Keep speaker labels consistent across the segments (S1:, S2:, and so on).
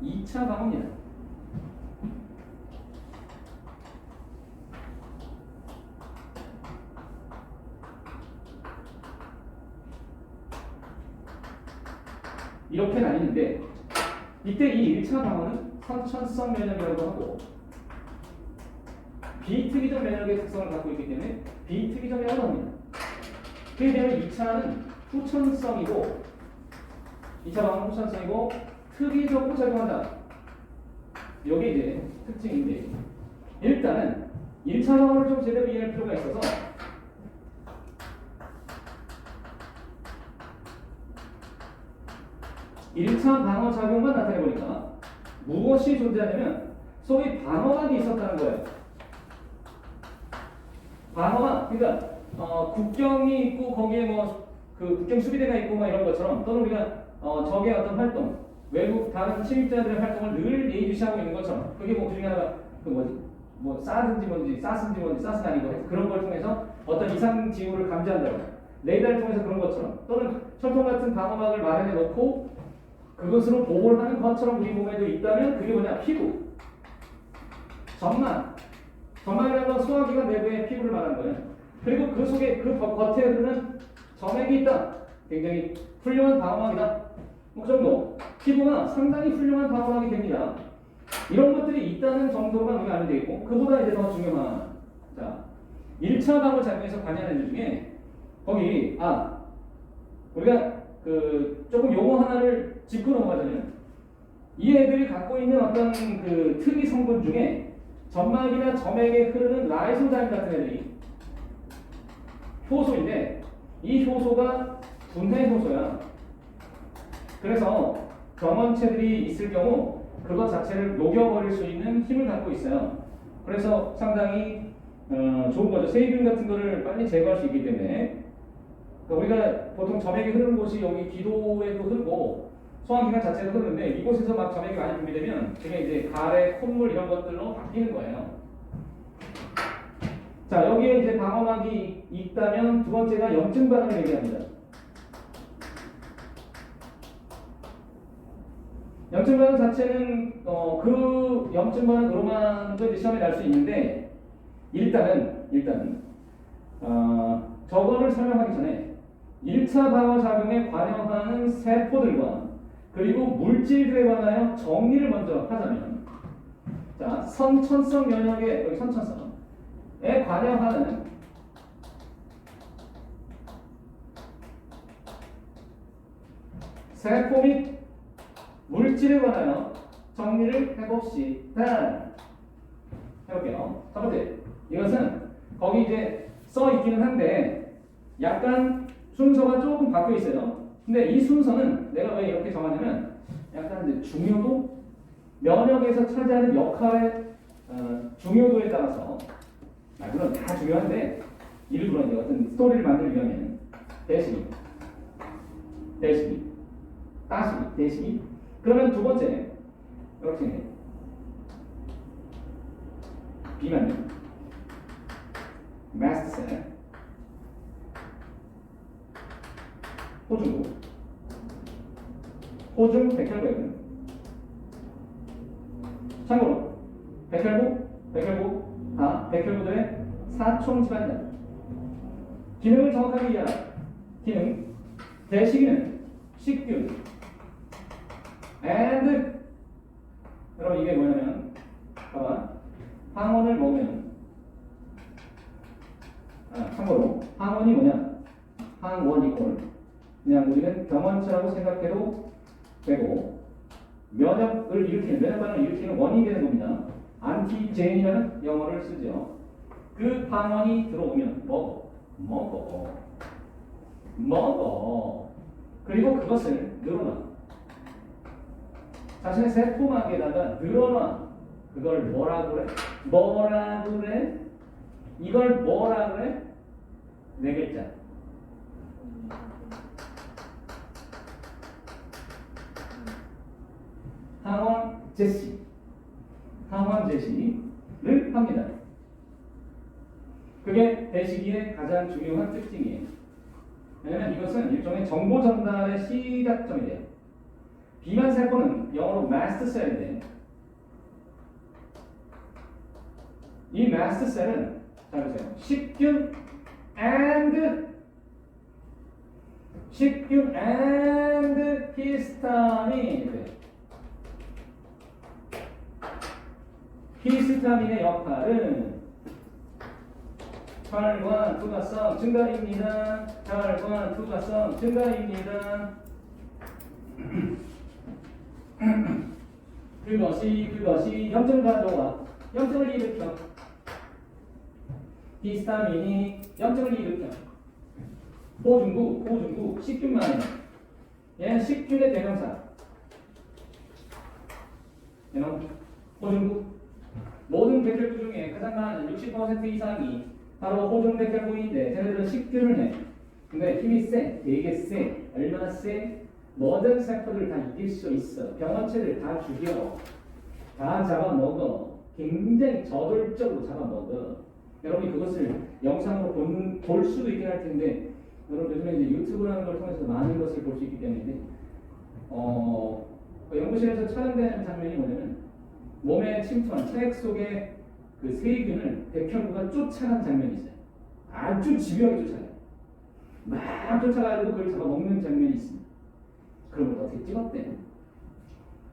S1: 2차 방어입니다. 이렇게 나뉘는데 이때 이 1차 방어는 선천성 면역이라고 하고 비특이적 면역의 특성을 갖고 있기 때문에 비특이적 면역을 합니다. 그에 비하면 2차는 후천성이고 2차 방어는 후천성이고 특이적으로 작용한다. 이게 이제 특징인데 일단은 1차 방어를 좀 제대로 이해할 필요가 있어서 (1차) 방어 작용만 나타내보니까 무엇이 존재하냐면 소위 방어막이 있었다는 거예요. 방어막, 그러니까 국경이 있고 거기에 뭐 그 국경 수비대가 있고 막 이런 것처럼 또는 우리가 적의 어떤 활동, 외국 다른 침입자들의 활동을 늘 예의주시하고 있는 것처럼 그게 뭐 그중에 하나가 그 뭐지 뭐 사든지 뭔지 사스인지 뭔지 사스가 아니고 그런 걸 통해서 어떤 이상 징후를 감지한다고 레이더를 통해서 그런 것처럼 또는 철통 같은 방어막을 마련해 놓고 그것으로 보호를 하는 것처럼 우리 몸에도 있다면 그게 뭐냐? 피부. 점막이라는 건 소화기관 내부의 피부를 말하는 거예요. 그리고 그 속에 그 겉에 흐르는 점액이 있다. 굉장히 훌륭한 방어막이다. 그 정도. 피부가 상당히 훌륭한 방어막이 됩니다. 이런 것들이 있다는 정도로만 우리가 알면 되겠고 그보다 이제 더 중요한 자 1차 방어 작용에서 관여하는 일 중에 거기 우리가 그 조금 용어 하나를 짚고 넘어가자면 이 애들이 갖고 있는 어떤 그 특이 성분 중에 점막이나 점액에 흐르는 라이소자임 같은 애들이 효소인데 이 효소가 분해 효소야. 그래서 병원체들이 있을 경우 그것 자체를 녹여버릴 수 있는 힘을 갖고 있어요. 그래서 상당히 좋은 거죠. 세균 같은 거를 빨리 제거할 수 있기 때문에 우리가 보통 점액이 흐르는 곳이 여기 기도에도 흐르고 소화기관 자체도 흐르는데 이곳에서 막 점액이 많이 분비되면 그게 이제 가래, 콧물 이런 것들로 바뀌는 거예요. 자, 여기에 이제 방어막이 있다면 두 번째가 염증 반응을 얘기합니다. 염증 반응 자체는 그 염증 반응으로만도 이제 시험에 날 수 있는데 일단은 저거를 설명하기 전에 1차 방어 작용에 관여하는 세포들과 그리고 물질들에 관하여 정리를 먼저 하자면 자, 선천성 면역의 여기 선천성에 관여하는 세포 및 물질에 관하여 정리를 해봅시다. 해볼게요. 첫 번째, 이것은 거기 이제 써 있기는 한데 약간 순서가 조금 바뀌어 있어요. 근데 이 순서는 내가 왜 이렇게 정하냐면 약간 이제 중요도, 면역에서 차지하는 역할의 중요도에 따라서 물론 다 중요한데 일부러 이제 어떤 스토리를 만들기 위하면 대시기, 따시기, 대시기. 그러면 두 번째 이렇게 비만요. 마스트셀, 호중 백혈구액은 참고로 백혈구 다 백혈구들의 사총 집안이다. 기능을 정확하게 이해하라. 기능 대시기는 식균 and 여러분 이게 뭐냐면 봐봐 항원을 먹으면 참고로 항원이 뭐냐 항원 이꼴 그냥 우리는 병원체라고 생각해도 되고 면역을 일으키는 면역 반응을 일으키는 원인이 되는 겁니다. 안티젠이라는 영어를 쓰죠. 그 항원이 들어오면 먹어 그리고 그것을 늘어놔 자신의 세포막에다가 늘어놔. 그걸 뭐라 그래? 이걸 뭐라 그래? 네 글자. 항원 제시를 합니다. 그게 대시기의 가장 중요한 특징이에요. 왜냐하면 이것은 일종의 정보 전달의 시작점이 돼요. 비만 세포는 영어로 mast 셀인데 이 mast 셀은 잘 보세요. 식균 and 히스타민. 히스타민의 역할은 혈관 투과성 증가입니다. 혈관 투과성 증가입니다. 그것이 염증 가져와 염증을 일으켜. 히스타민이 염증을 일으켜. 호중구 식균만 해. 얘는 식균의 대명사. 얘는 호중구. 모든 백혈구 중에 가장 많은 60% 이상이 바로 호중 백혈구인데 쟤네들은 식균을 해. 근데 힘이 세, 되게 세. 얼마나 세? 모든 세포들을 다 이길 수 있어. 병원체를 다 죽여. 다 잡아먹어. 굉장히 저돌적으로 잡아먹어. 여러분이 그것을 영상으로 볼 수도 있긴 할 텐데 여러분 요즘에 이제 유튜브라는 걸 통해서 많은 것을 볼 수 있기 때문에 연구실에서 촬영되는 장면이 뭐냐면 몸에 침투한 체액 속의 그 세균을 백혈구가 쫓아가는 장면이 있어요. 아주 집요하게 쫓아가요. 막 쫓아가지고 그걸 잡아먹는 장면이 있습니다. 그런 걸 어떻게 찍었대?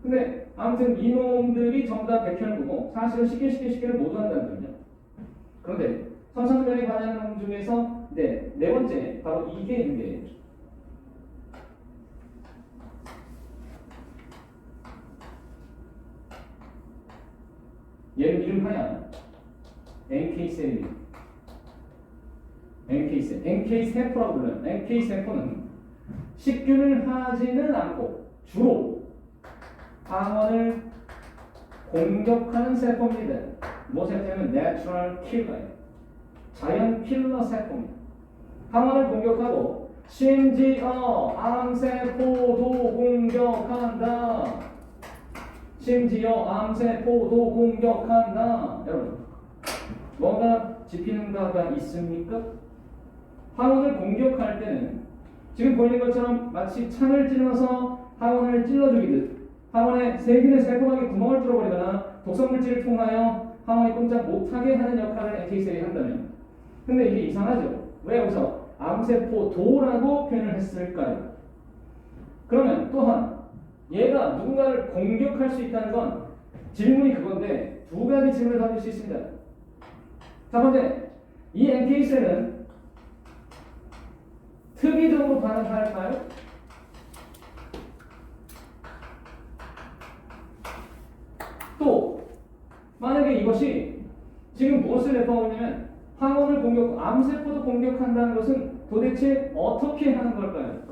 S1: 근데 아무튼 이놈들이 전부 다 백혈구고 사실은 쉽게 모두 한다는 거죠. 그런데 선천변이 관여하는 놈 중에서 네 번째 바로 이게 있는데 얘를 이름하여 NK셀입니다. NK세포라고 불러요. NK세포는 식균을 하지는 않고 주로 항원을 공격하는 세포입니다. 무엇에 따르면 natural killer예요. 자연 킬러 세포입니다. 항원을 공격하고 심지어 암세포도 공격한다. 여러분 뭐가 짚히는가가 있습니까? 항원을 공격할 때는 지금 보이는 것처럼 마치 창을 찔러서 항원을 찔러주기듯 항원에 세균의 새콤하게 구멍을 뚫어버리거나 독성물질을 통하여 항원이 꼼짝 못하게 하는 역할을 NK셀이 한다면 근데 이게 이상하죠? 왜 여기서 암세포도라고 표현을 했을까요? 그러면 또한 얘가 누군가를 공격할 수 있다는 건 질문이 그건데 두 가지 질문을 던질 수 있습니다. 첫 번째, 이 NK셀은 특이적으로 반응할까요? 또 만약에 이것이 지금 무엇을 내포하냐면 항원을 공격, 암세포도 공격한다는 것은 도대체 어떻게 하는 걸까요?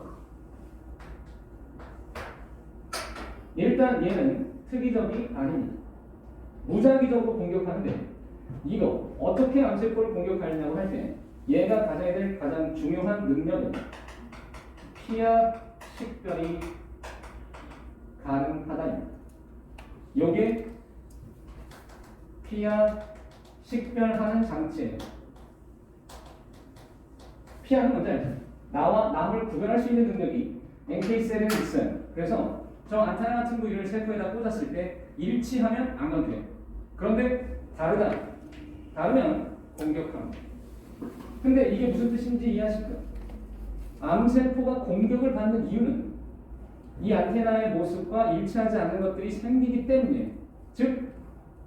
S1: 일단 얘는 특이적이 아닙니다. 무작위적으로 공격하는데 이거 어떻게 암세포를 공격하느냐고 할 때 얘가 가져야 될 가장 중요한 능력은 피하 식별이 가능하다입니다. 요게 피하 식별하는 장치예요. 피하는 건지 나와 남을 구별할 수 있는 능력이 NK셀에는 있어요. 그래서 저 안테나 같은 부위를 세포에다 꽂았을 때 일치하면 안 건드려요. 그런데 다르면 공격합니다. 근데 이게 무슨 뜻인지 이해하실까요? 암세포가 공격을 받는 이유는 이 안테나의 모습과 일치하지 않는 것들이 생기기 때문이에요. 즉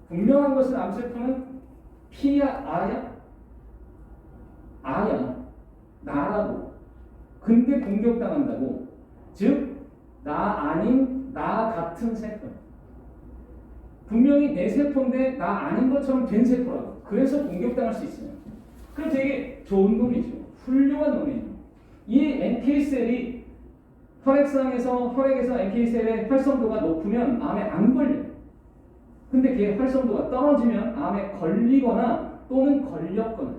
S1: 분명한 것은 암세포는 P야 R야 나라고. 근데 공격당한다고. 즉 나 아닌 나 같은 세포. 분명히 내 세포인데 나 아닌 것처럼 된 세포라고. 그래서 공격당할 수 있어요. 그럼 되게 좋은 놈이죠. 훌륭한 놈이에요. 이 NK셀이 혈액에서 NK셀의 활성도가 높으면 암에 안 걸려요. 근데 그게 활성도가 떨어지면 암에 걸리거나 또는 걸렸거나.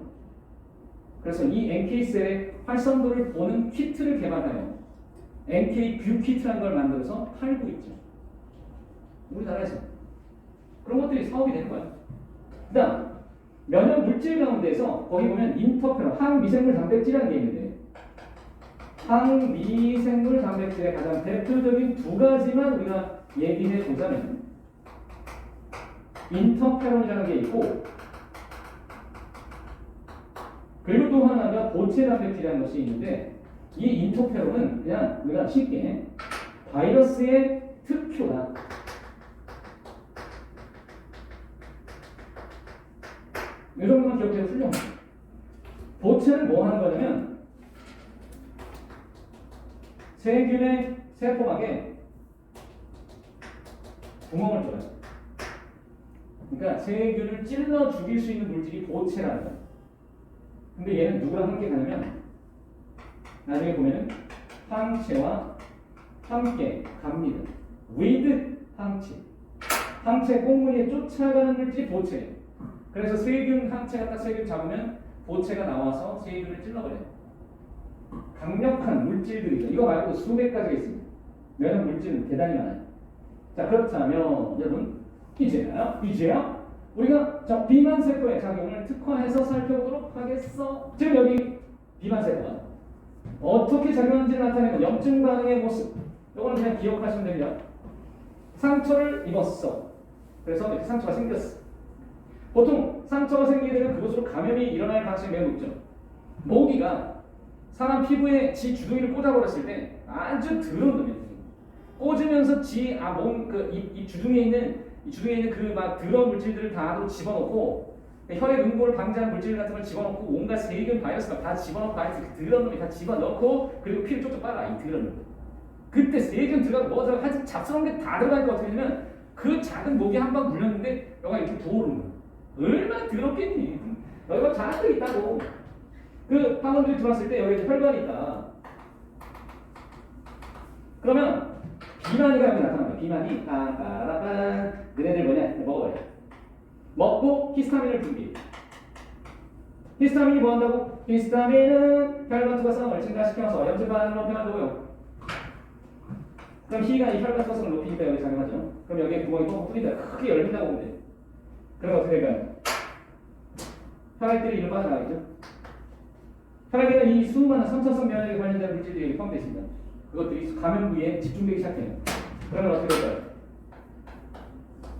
S1: 그래서 이 NK셀의 활성도를 보는 키트를 개발하여 NK뷰 키트라는 걸 만들어서 팔고 있죠. 우리나라에서. 그런 것들이 사업이 되는 거예요. 그 다음 면역 물질 가운데서 거기 보면 인터페론, 항미생물 단백질이라는 게 있는데 항미생물 단백질의 가장 대표적인 두 가지만 우리가 얘기해 보자면 인터페론이라는 게 있고 그리고 또 하나가 보체 단백질이라는 것이 있는데 이 인터페론은 그냥 우리가 쉽게 바이러스의 특효다. 이 정도만 기억해도 훌륭합니다. 보체는 뭐 하는 거냐면 세균의 세포막에 구멍을 뚫어요. 그러니까 세균을 찔러 죽일 수 있는 물질이 보체라는 거예요. 근데 얘는 누구랑 함께 가냐면 나중에 보면은 항체와 함께 갑니다. with 항체. 항체 꽁무니에 쫓아가는 물질이 보체예요. 그래서 세균 항체가 딱 세균 잡으면 보체가 나와서 세균을 찔러버려요. 강력한 물질들이죠. 이거 말고도 수백 가지가 있습니다. 면역 물질은 대단히 많아요. 자, 그렇다면 여러분 이제야 우리가 저 비만 세포의 작용을 특화해서 살펴보도록 하겠어. 지금 여기 비만 세포가 어떻게 작용하는지 나타내는 염증 반응의 모습. 이거는 그냥 기억하시면 됩니다. 상처를 입었어. 그래서 이렇게 상처가 생겼어. 보통 상처가 생기게 되면 그곳으로 감염이 일어날 가능성이 매우 높죠. 모기가 사람 피부에 지 주둥이를 꽂아버렸을 때 아주 더러운 놈이에요. 꽂으면서 입 주둥이에 있는 그 막 더러운 물질들을 다 집어넣고 혈액 응고를 방지하는 물질 같은 걸 집어넣고 온갖 세균 바이러스가 다 집어넣고 그 더러운 놈이 다 집어넣고 그리고 피를 쪽쪽 빨아 이 더러운 놈. 그때 세균 들어가고 뭐 들어가고 하여튼 잡스러운 게 다 들어가니까 어떻게 되냐면 그 작은 목이 한 방 물렸는데 여기가 이렇게 도오르는 거야. 얼마나 더럽겠니? 여기가 잔뜩 있다고. 그 항원들이 들어왔을 때 여기 혈관이 있다. 그러면 비만이가 여기 나타난 거야. 비만이 빠라란 너네들 뭐냐? 먹어버려. 먹고 히스타민을 분비해. 히스타민이 뭐 한다고? 히스타민은 혈관 투과성을 증가시켜서 염증 반응을 높게 만들고요. 그럼 H가 이 혈관 투과성을 높이니까 여기 작용하죠. 그럼 여기에 구멍이 뻥뻥 뚫린다. 크게 열린다고 보면 돼. 그럼 어떻게 될까요? 혈액들이 이리로 빠져나가겠죠. 혈액에는 이 수많은 선천성 면역에 관련된 물질들이 포함되어 있습니다. 그것들이 감염 부위에 집중되기 시작해요. 그러면 어떻게 될까요?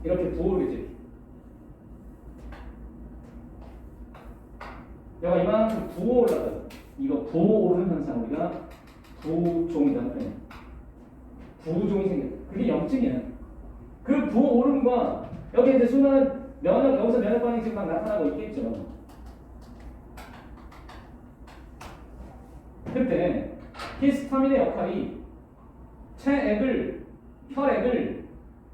S1: 이렇게 부어오르겠죠. 여기가 이만큼 부어올라가요. 이거 부어오르는 현상 우리가 부종이라고 해요. 부종이 생겨요. 그게 염증이에요. 그 부어오름과 여기 이제 수많은 여기서 면역 반응이 지금 막 나타나고 있겠죠. 그때 히스타민의 역할이 혈액을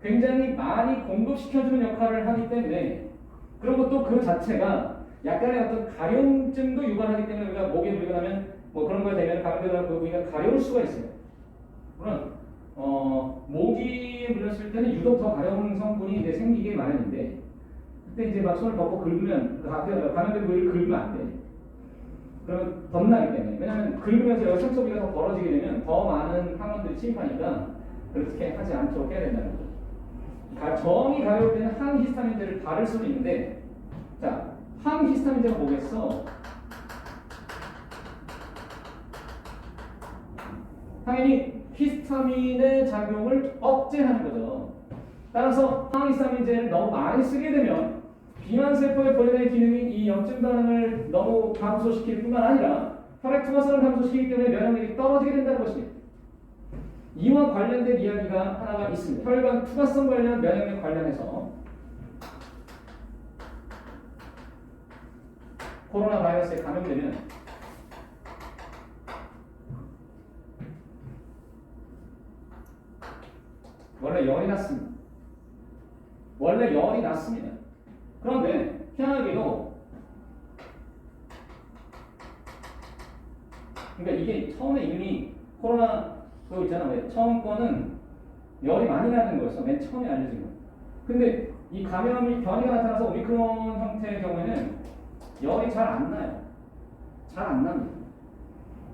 S1: 굉장히 많이 공급시켜주는 역할을 하기 때문에 그리고 또 그 자체가 약간의 어떤 가려움증도 유발하기 때문에 우리가 목에 물리고 나면 뭐 그런 거에 되면 감염되거나 그 부위가 가려울 수가 있어요. 물론 모기에 물렸을 때는 유독 더 가려운 성분이 이제 생기게 마련인데 그때 이제 막 손을 뻗고 긁으면 감염된 부위를 긁으면 안 돼. 그러면 덧나기 때문에. 왜냐하면 긁으면서 여기 상처 부위가 더 벌어지게 되면 더 많은 항원들이 침입하니까 그렇게 하지 않도록 해야 된다는 거죠. 정이 가려울 때는 항히스타민제를 바를 수는 있는데 자, 항히스타민제가 뭐겠어? 당연히 히스타민의 작용을 억제하는 거죠. 따라서 항히스타민제를 너무 많이 쓰게 되면 비만세포의 본연의 기능인 이 염증 반응을 너무 감소시킬 뿐만 아니라 혈액 투과성을 감소시키기 때문에 면역력이 떨어지게 된다는 것입니다. 이와 관련된 이야기가 하나가 있습니다. 혈관 투과성 관련 면역력 관련해서 코로나 바이러스에 감염되면 원래 열이 났습니다. 그런데 희한하게도 그러니까 이게 처음에 이미 코로나 그거 있잖아. 왜 처음 거는 열이 많이 나는 거였어. 맨 처음에 알려진 거. 근데 이 감염이 변이가 나타나서 오미크론 형태의 경우에는 열이 잘 안 나요. 잘 안 납니다.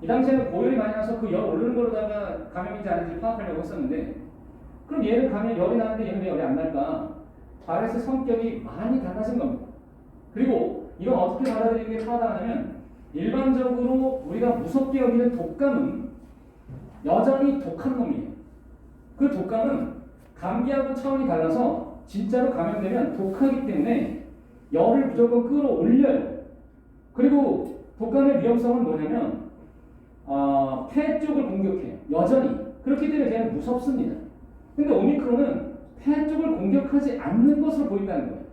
S1: 이 당시에는 고열이 많이 나서 그 열 오르는 거로다가 감염인지 아닌지 파악하려고 했었는데 그럼 얘는 열이 나는데 얘는 왜 열이 안 날까? 바이러스 성격이 많이 달라진 겁니다. 그리고 이건 어떻게 받아들이는 게 타당하냐면 일반적으로 우리가 무섭게 여기는 독감은 여전히 독한 놈이에요. 그 독감은 감기하고 차원이 달라서 진짜로 감염되면 독하기 때문에 열을 무조건 끌어올려요. 그리고 독감의 위험성은 뭐냐면 폐 쪽을 공격해요. 여전히. 그렇기 때문에 그냥 무섭습니다. 근데 오미크론은 폐 쪽을 공격하지 않는 것으로 보인다는 거예요.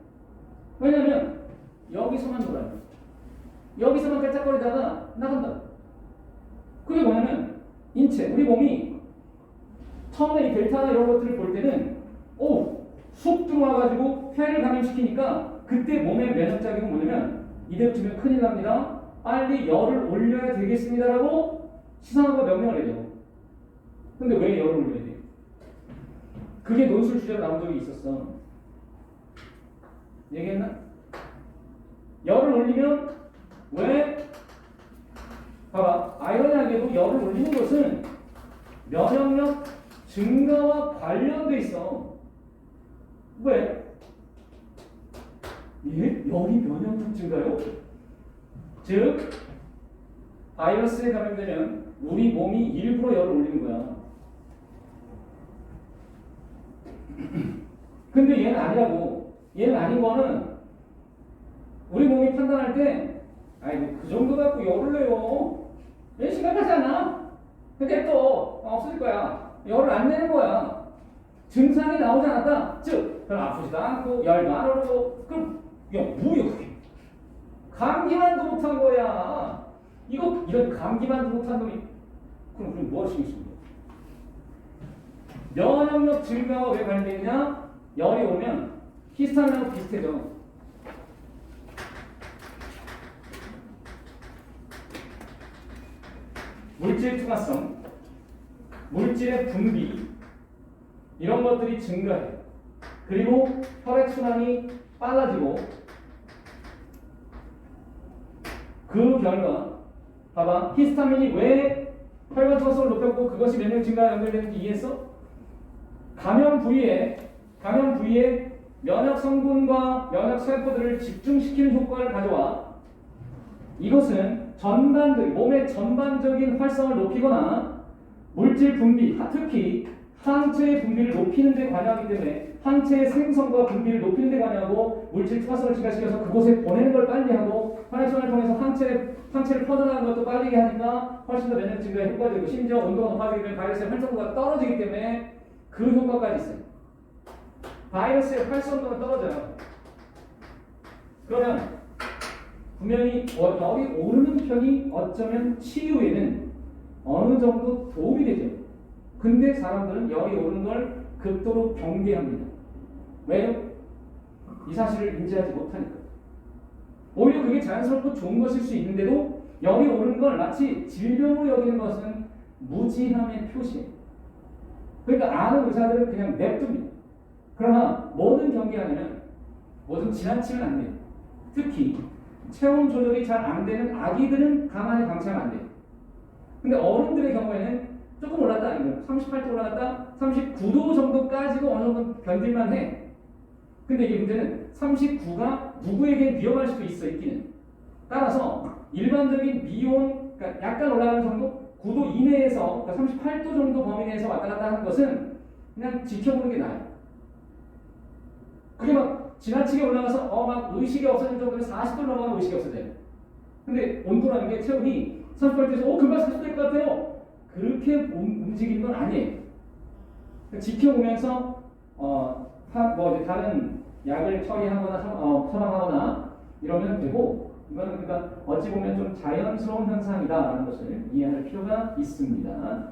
S1: 왜냐하면 여기서만 놀아요. 여기서만 깔짝거리다가 나간다. 그게 뭐냐면 인체, 우리 몸이 처음에 이 델타나 이런 것들을 볼 때는 쑥 들어와가지고 폐를 감염시키니까 그때 몸의 면역작용은 뭐냐면 이대로치면 큰일 납니다. 빨리 열을 올려야 되겠습니다라고 시상하고 명령을 해요. 근데 왜 열을 올려야 돼? 그게 논술 주제로 나온 적이 있었어. 얘기했나? 열을 올리면 왜? 봐봐. 아이러니하게도 열을 올리는 것은 면역력 증가와 관련돼 있어. 왜? 예? 열이 면역력 증가요? 즉 바이러스에 감염되면 우리 몸이 일부러 열을 올리는 거야. 근데 얘는 아니라고. 얘는 아닌 거는 우리 몸이 판단할 때 아이고 그 정도 갖고 열을 내요. 얘 심각하지 않아? 근데 또 없어질 거야. 열을 안 내는 거야. 증상이 나오지 않았다. 즉 별로 아프지도 않고 열도 안 오르고 그럼 야 뭐야 그게? 감기만도 못한 거야. 이런 감기만도 못한 놈이 그럼 뭐 할 수 있습니까? 면역력 증가와 왜 관련되느냐? 열이 오면 히스타민하고 비슷해져. 물질 투과성, 물질의 분비 이런 것들이 증가해. 그리고 혈액순환이 빨라지고 그 결과 봐봐 히스타민이 왜 혈관 투과성을 높였고 그것이 면역 증가와 연결되는지 이해했어? 감염 부위에 면역 성분과 면역 세포들을 집중시키는 효과를 가져와. 이것은 몸의 전반적인 활성을 높이거나 물질 분비, 특히 항체의 분비를 높이는 데 관여하기 때문에 항체의 생성과 분비를 높이는 데 관여하고 물질 투과성을 증가시켜서 그곳에 보내는 걸 빨리 하고 혈액순환을 통해서 항체를 퍼져나가는 것도 빠르게 하니까 훨씬 더 면역 증가에 효과적이고 심지어 온도가 높아지게 되면 바이러스의 활성도가 떨어지기 때문에 그 효과까지 있어요. 바이러스의 활성도가 떨어져요. 그러면 분명히 열이 오르는 편이 어쩌면 치유에는 어느 정도 도움이 되죠. 근데 사람들은 열이 오르는 걸 극도로 경계합니다. 왜요? 이 사실을 인지하지 못하니까. 오히려 그게 자연스럽고 좋은 것일 수 있는데도 열이 오르는 걸 마치 질병으로 여기는 것은 무지함의 표시예요. 그러니까 아는 의사들은 그냥 냅둡니다. 그러나 뭐든 경계하려면 뭐든 지나치면 안 돼요. 특히 체온 조절이 잘 안 되는 아기들은 가만히 방치하면 안 돼요. 근데 어른들의 경우에는 조금 올랐다, 38도 올라갔다, 39도 정도까지도 어느 정도 견딜만 해. 근데 이게 문제는 39가 누구에게 위험할 수도 있어, 있기는. 따라서 일반적인 미온, 그러니까 약간 올라가는 정도, 9도 이내에서, 그러니까 38도 정도 범위 내에서 왔다 갔다 하는 것은 그냥 지켜보는 게 나아요. 그게 막 지나치게 올라가서 막 의식이 없어질 정도면 40도를 넘어가면 의식이 없어져요. 근데 온도라는 게 체온이 38도에서 금방 40도 될 것 같아요. 그렇게 움직이는 건 아니에요. 지켜보면서 다른 약을 처리하거나 처방하거나 이러면 되고 이거는 그러니까 어찌 보면 좀 자연스러운 현상이다라는 것을 이해할 필요가 있습니다.